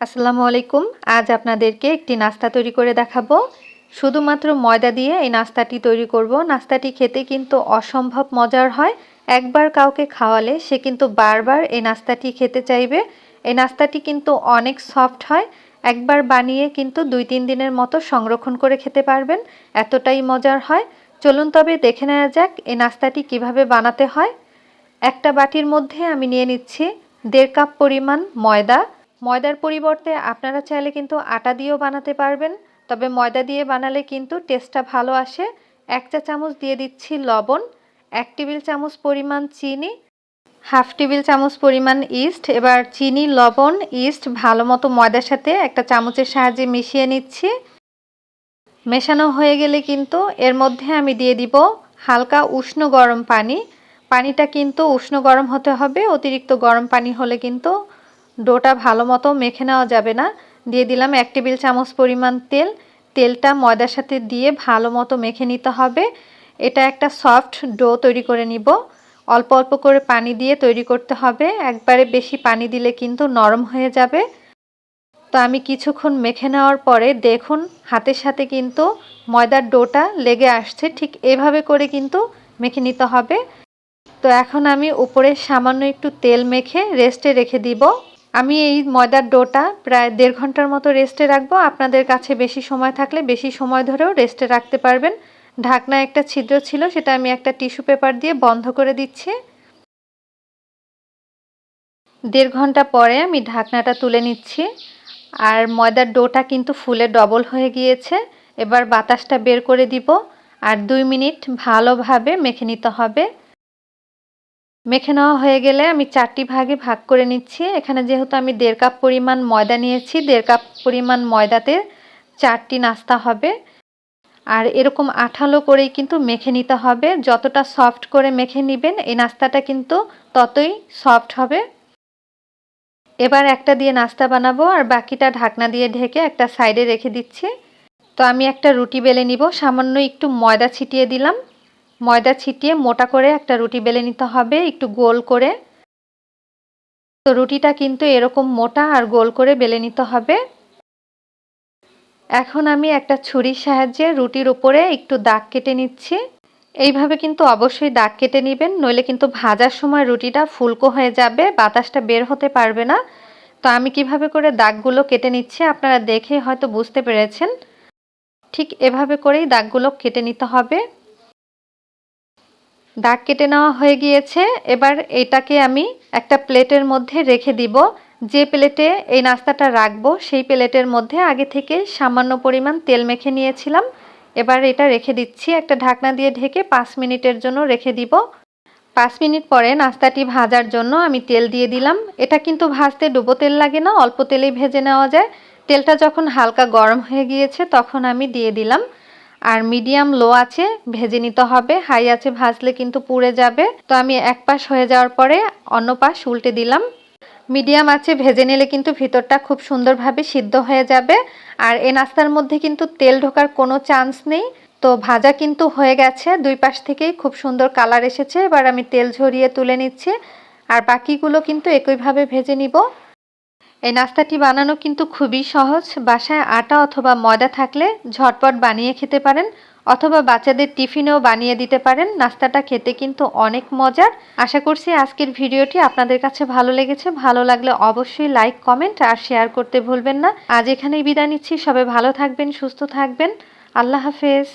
আসসালামু আলাইকুম। আজ আপনাদেরকে একটি নাস্তা তৈরি করে দেখাবো। শুধুমাত্র ময়দা দিয়ে এই নাস্তাটি তৈরি করব। নাস্তাটি খেতে কিন্তু অসম্ভব মজার হয়। একবার কাউকে খাওয়ালে সে কিন্তু বারবার এই নাস্তাটি খেতে চাইবে। এই নাস্তাটি কিন্তু অনেক সফট হয়। একবার বানিয়ে কিন্তু 2-3 দিনের মতো সংরক্ষণ করে খেতে পারবেন। এতটাই মজার হয়। চলুন তবে দেখে নেওয়া যাক এই নাস্তাটি কিভাবে বানাতে হয়। একটা বাটির মধ্যে আমি নিয়ে নিচ্ছি 1.5 কাপ পরিমাণ ময়দা। ময়দার পরিবর্তে আপনারা চাইলে কিন্তু আটা দিয়েও বানাতে পারবেন, তবে ময়দা দিয়ে বানালে কিন্তু টেস্টটা ভালো আসে। 1 চা চামচ দিয়ে দিচ্ছি লবণ, 1 টেবিল চামচ পরিমাণ চিনি, 1/2 টেবিল চামচ পরিমাণ ইস্ট। এবার চিনি, লবণ, ইস্ট ভালো মতো ময়দার সাথে একটা চামচের সাহায্যে মিশিয়ে নিচ্ছি। মেশানো হয়ে গেলে কিন্তু এর মধ্যে আমি দিয়ে দিব হালকা উষ্ণ গরম পানি। পানিটা কিন্তু উষ্ণ গরম হতে হবে, অতিরিক্ত গরম পানি হলে কিন্তু ডোটা ভালো মতো মেখে নেওয়া যাবে না। দিয়ে দিলাম 1 টেবিল চামচ পরিমাণ তেল। তেলটা ময়দার সাথে দিয়ে ভালো মতো মেখে নিতে হবে। এটা একটা সফট ডো তৈরি করে নিব। অল্প অল্প করে পানি দিয়ে তৈরি করতে হবে, একবারে বেশি পানি দিলে কিন্তু নরম হয়ে যাবে। তো আমি কিছুক্ষণ মেখে নেওয়ার পরে দেখুন হাতের সাথে কিন্তু ময়দার ডোটা লেগে আসছে, ঠিক এভাবে করে কিন্তু মেখে নিতে হবে। তো এখন আমি উপরে সামান্য একটু তেল মেখে রেস্টে রেখে দিব। আমি এই ময়দার ডোটা প্রায় 1.5 ঘন্টার মতো রেস্টে রাখবো। আপনাদের কাছে বেশি সময় থাকলে বেশি সময় ধরেও রেস্টে রাখতে পারবেন। ঢাকনা একটা ছিদ্র ছিল, সেটা আমি একটা টিস্যু পেপার দিয়ে বন্ধ করে দিচ্ছি। 1.5 ঘন্টা পরে আমি ঢাকনাটা তুলে নিচ্ছি, আর ময়দার ডোটা কিন্তু ফুলে ডবল হয়ে গিয়েছে। এবার বাতাসটা বের করে দিব, আর 2 মিনিট ভালোভাবে মেখে নিতে হবে। মেখে নেওয়া হয়ে গেলে আমি 4টি ভাগে ভাগ করে নিচ্ছি। এখানে যেহেতু আমি 1.5 কাপ পরিমাণ ময়দা নিয়েছি, 1.5 কাপ পরিমাণ ময়দাতে 4টি নাস্তা হবে। আর এরকম আঠালো করেই কিন্তু মেখে নিতে হবে। যতটা সফট করে মেখে নেবেন এই নাস্তাটা কিন্তু ততই সফট হবে। এবার একটা দিয়ে নাস্তা বানাবো, আর বাকিটা ঢাকনা দিয়ে ঢেকে একটা সাইডে রেখে দিচ্ছি। তো আমি একটা রুটি বেলে নিব। সামান্য একটু ময়দা ছিটিয়ে দিলাম। ময়দা ছিটিয়ে মোটা করে একটা রুটি বেলে নিতে হবে, একটু গোল করে। তো রুটিটা কিন্তু এরকম মোটা আর গোল করে বেলে নিতে হবে। এখন আমি একটা ছুরির সাহায্যে রুটির উপরে একটু দাগ কেটে নিচ্ছি। এইভাবে কিন্তু অবশ্যই দাগ কেটে নেবেন, নইলে কিন্তু ভাজার সময় রুটিটা ফুলকো হয়ে যাবে, বাতাসটা বের হতে পারবে না। তো আমি কিভাবে করে দাগগুলো কেটে নিচ্ছি আপনারা দেখে হয়তো বুঝতে পেরেছেন। ঠিক এভাবে করেই দাগগুলো কেটে নিতে হবে। দাগ কেটে নেওয়া হয়ে গিয়েছে। এবার এটাকে আমি একটা প্লেটের মধ্যে রেখে দিব। যে প্লেটে এই নাস্তাটা রাখবো সেই প্লেটের মধ্যে আগে থেকে সামান্য পরিমাণ তেল মেখে নিয়েছিলাম। এবার এটা রেখে দিচ্ছি, একটা ঢাকনা দিয়ে ঢেকে 5 মিনিটের জন্য রেখে দিব। 5 মিনিট পরে নাস্তাটি ভাজার জন্য আমি তেল দিয়ে দিলাম। এটা কিন্তু ভাজতে ডুবো তেল লাগে না, অল্প তেলেই ভেজে নেওয়া যায়। তেলটা যখন হালকা গরম হয়ে গিয়েছে তখন আমি দিয়ে দিলাম। আর মিডিয়াম লো আছে ভেজে নিতে হবে, হাই আছে ভাজলে কিন্তু পুড়ে যাবে। তো আমি এক পাশ হয়ে যাওয়ার পরে অন্য পাশ উল্টে দিলাম। মিডিয়াম আছে ভেজে নিলে কিন্তু ভিতরটা খুব সুন্দরভাবে সিদ্ধ হয়ে যাবে। আর এই নাস্তার মধ্যে কিন্তু তেল ঢোকার কোনো চান্স নেই। তো ভাজা কিন্তু হয়ে গেছে, 2 পাশ থেকেই খুব সুন্দর কালার এসেছে। এবার আমি তেল ঝরিয়ে তুলে নিচ্ছি, আর বাকিগুলো কিন্তু একইভাবে ভেজে নিব। এই নাস্তাটি বানানো কিন্তু খুবই সহজ। বাসায় আটা অথবা ময়দা থাকলে ঝটপট বানিয়ে খেতে পারেন, অথবা বাচ্চাদের টিফিনেও বানিয়ে দিতে পারেন। নাস্তাটা খেতে কিন্তু অনেক মজার। আশা করছি আজকের ভিডিওটি আপনাদের কাছে ভালো লেগেছে। ভালো লাগলে অবশ্যই লাইক, কমেন্ট আর শেয়ার করতে ভুলবেন না। আজ এখানেই বিদায় নিচ্ছি। সবাই ভালো থাকবেন, সুস্থ থাকবেন। আল্লাহ হাফেজ।